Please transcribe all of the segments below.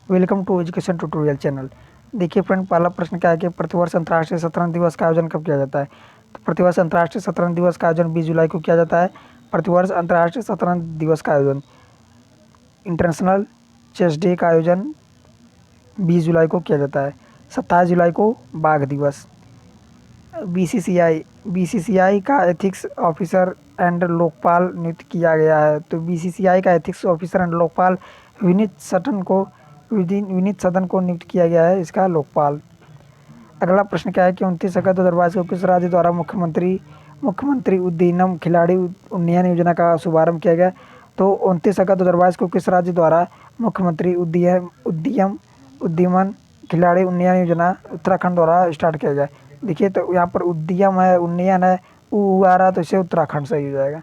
Welcome to education tutorial channel. देखिए friend, पहला प्रश्न क्या है कि प्रतिवर्ष अंतर्राष्ट्रीय शतरंज दिवस का आयोजन कब किया जाता है। तो प्रतिवर्ष अंतर्राष्ट्रीय शतरंज दिवस का आयोजन 20 जुलाई को किया जाता है। प्रतिवर्ष अंतर्राष्ट्रीय शतरंज दिवस का आयोजन, इंटरनेशनल चेस डे का आयोजन 20 जुलाई को किया जाता है। 27 जुलाई को बाघ दिवस। बीसीसीआई का एथिक्स ऑफिसर एंड लोकपाल नियुक्त किया गया है। तो बीसीसीआई का ethics officer and Lokpal Vineet सदन को नियुक्त किया गया है, इसका लोकपाल। अगला प्रश्न क्या है कि 29 अगस्त 2022 को किस राज्य द्वारा मुख्यमंत्री उद्यम खिलाड़ी उन्नयन योजना का शुभारंभ किया गया। तो 29 अगस्त 2022 को किस राज्य द्वारा मुख्यमंत्री उद्यमन खिलाड़ी उन्नयन योजना उत्तराखंड द्वारा स्टार्ट किया गया। देखिए, तो यहाँ पर उद्यम है, उन्नयन है, ऊ आ रहा, तो इसे उत्तराखंड सही हो जाएगा।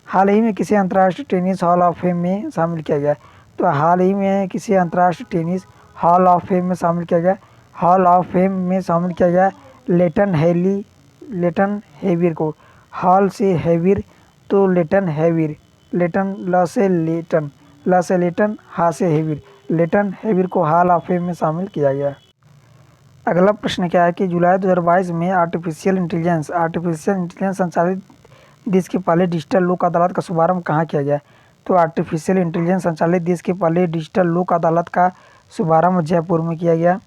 हाल ही में किसी अंतर्राष्ट्रीय टेनिस हॉल ऑफ फेम में शामिल किया गया। तो हाल ही में किसी अंतर्राष्ट्रीय टेनिस हॉल ऑफ फेम में शामिल किया गया। हॉल ऑफ फेम में शामिल किया गया लेटन हेवियर को। हॉल से हेवियर, तो लेटन हेवियर, लेटन ल से लेटन हा से हेवियर, लेटन हेवियर को हॉल ऑफ फेम में शामिल किया गया। अगला प्रश्न क्या है कि जुलाई 2022 में आर्टिफिशियल इंटेलिजेंस संचालित देश के पहले डिजिटल लोक अदालत का शुभारंभ कहाँ किया गया। तो आर्टिफिशियल इंटेलिजेंस संचालित देश के पहले डिजिटल लोक अदालत का शुभारंभ जयपुर में किया गया।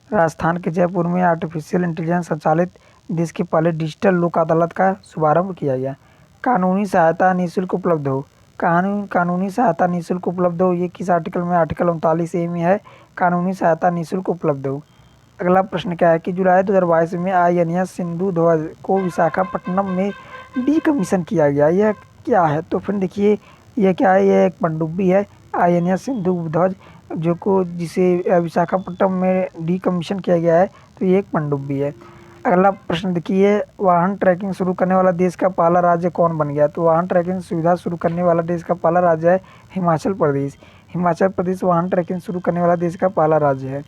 राजस्थान के जयपुर में आर्टिफिशियल इंटेलिजेंस संचालित देश के पहले डिजिटल लोक अदालत का शुभारंभ किया गया। कानूनी सहायता निःशुल्क उपलब्ध हो। कानूनी सहायता निःशुल्क उपलब्ध हो, ये किस आर्टिकल में, आर्टिकल 39A में है, कानूनी सहायता निःशुल्क उपलब्ध हो। अगला प्रश्न क्या है कि जुलाई 2022 में INS सिंधु ध्वज को विशाखापट्टनम में डीकमीशन किया गया। यह क्या है। तो फिर देखिए, यह क्या है, यह एक पनडुब्बी है, INS सिंधु ध्वज, जिसे विशाखापट्टनम में डीकमीशन किया गया है। तो ये एक पनडुब्बी है। अगला प्रश्न देखिए, वाहन ट्रैकिंग शुरू करने वाला देश का पहला राज्य कौन बन गया। तो वाहन ट्रैकिंग सुविधा शुरू करने वाला देश का पहला राज्य है हिमाचल प्रदेश। हिमाचल प्रदेश वाहन ट्रैकिंग शुरू करने वाला देश का पहला राज्य है।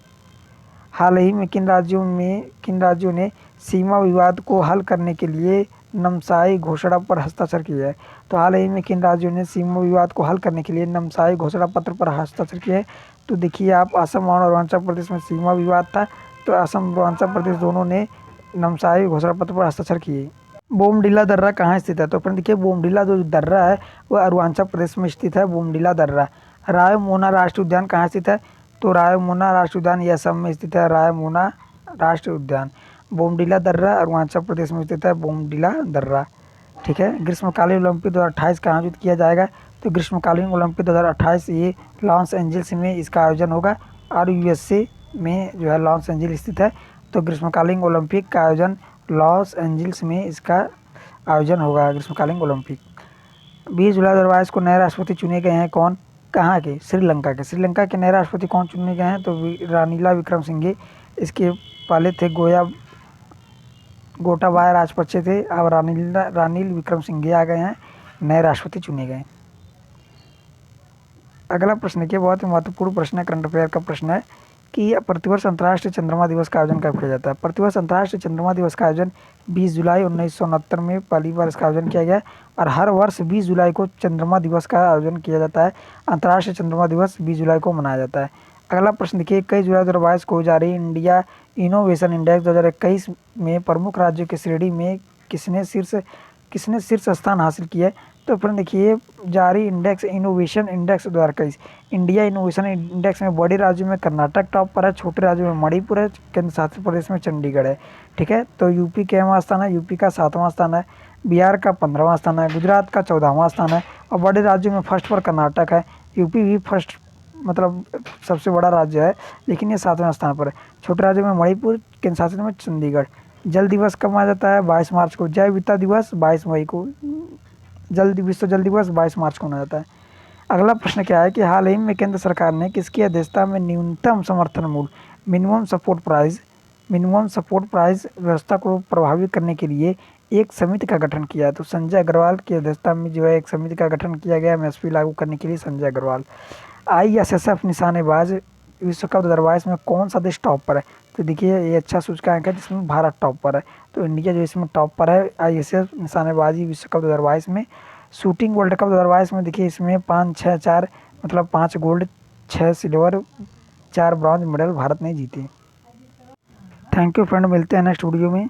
हाल ही में किन राज्यों ने सीमा विवाद को हल करने के लिए नामसाई घोषणा पर हस्ताक्षर किया है। तो हाल ही में किन राज्यों ने सीमा विवाद को हल करने के लिए नामसाई घोषणा पत्र पर हस्ताक्षर किए हैं। तो देखिए आप, असम और अरुणाचल प्रदेश में सीमा विवाद था, तो असम और अरुणाचल प्रदेश दोनों ने नामसाई घोषणा पत्र पर हस्ताक्षर किए। बोमडिला दर्रा कहाँ स्थित है। तो फ्रेंड देखिए, बोमडिला जो दर्रा है वह अरुणाचल प्रदेश में स्थित है, बोमडिला दर्रा। रायमोना राष्ट्रीय उद्यान कहाँ स्थित है। तो रायमोना राष्ट्रीय उद्यान यह असम में स्थित है, रायमोना राष्ट्रीय उद्यान। बोमडिला दर्रा अरुणाचल प्रदेश में स्थित है, बोमडिला दर्रा। ठीक है। ग्रीष्मकालीन ओलंपिक 2028 का आयोजित किया जाएगा। तो ग्रीष्मकालीन ओलंपिक 2028 ये लॉस एंजल्स में इसका आयोजन होगा, और USA में जो है लॉस एंजल्स स्थित है। तो ग्रीष्मकालीन ओलंपिक का आयोजन लॉस एंजल्स में इसका आयोजन होगा, ग्रीष्मकालीन ओलंपिक। 20 जुलाई 2022 को नए राष्ट्रपति चुने गए हैं, कौन, कहाँ के, श्रीलंका के। श्रीलंका के नए राष्ट्रपति कौन चुने गए हैं। तो रानीला विक्रमसिंघे। इसके पहले थे गोटाबाया राजपक्षे थे, अब रानील विक्रमसिंघे आ गए हैं, नए राष्ट्रपति चुने गए। अगला प्रश्न के बहुत ही महत्वपूर्ण प्रश्न है, करंट अफेयर का प्रश्न है कि प्रतिवर्ष अंतर्राष्ट्रीय चंद्रमा दिवस का आयोजन कब किया जाता है। प्रतिवर्ष अंतर्राष्ट्रीय चंद्रमा दिवस का आयोजन 20 जुलाई 1969 में पहली बार इसका आयोजन किया गया, और हर वर्ष 20 जुलाई को चंद्रमा दिवस का आयोजन किया जाता है। अंतर्राष्ट्रीय चंद्रमा दिवस 20 जुलाई को मनाया जाता है। अगला प्रश्न देखिए, 21 जुलाई 2022 को जारी इंडिया इनोवेशन इंडेक्स 2021 में प्रमुख राज्यों की श्रेणी में किसने शीर्ष स्थान हासिल किया है। तो फिर देखिए, जारी innovation index 2021, India innovation index में बड़े राज्यों में कर्नाटक टॉप पर है, छोटे राज्यों में मणिपुर है, केंद्र शासित प्रदेश में चंडीगढ़ है। ठीक है। तो यूपी केवां स्थान है, यूपी का 7वां स्थान है, बिहार का 15वां स्थान है, गुजरात का 14वां स्थान है, और बड़े राज्यों में फर्स्ट पर कर्नाटक है। यूपी भी फर्स्ट, मतलब सबसे बड़ा राज्य है, लेकिन ये 7वें स्थान पर है। छोटे राज्यों में मणिपुर, केंद्र शासित में चंडीगढ़। जल दिवस कब मनाया जाता है। 22 मार्च को। जैव विविधता दिवस 22 मई को। विश्व जल दिवस 22 मार्च को मनाया जाता है। अगला प्रश्न क्या है कि हाल ही में केंद्र सरकार ने किसकी अध्यक्षता में न्यूनतम समर्थन मूल्य मिनिमम सपोर्ट प्राइस व्यवस्था को प्रभावित करने के लिए एक समिति का गठन किया है। तो संजय अग्रवाल की अध्यक्षता में जो है एक समिति का गठन किया गया MSP लागू करने के लिए, संजय अग्रवाल। ISSF निशानेबाज विश्व कप 2022 में कौन सा देश टॉप पर है। तो देखिए, ये अच्छा सूचकांक है जिसमें भारत टॉप पर है, तो इंडिया जो इसमें टॉप पर है ISSF निशानेबाजी विश्व कप 2022 में। शूटिंग वर्ल्ड कप 2022 में देखिए, इसमें 5-6-4 मतलब 5 gold, 6 silver, 4 bronze medal Bharat ने जीते। थैंक यू फ्रेंड, मिलते हैं नेक्स्ट वीडियो में।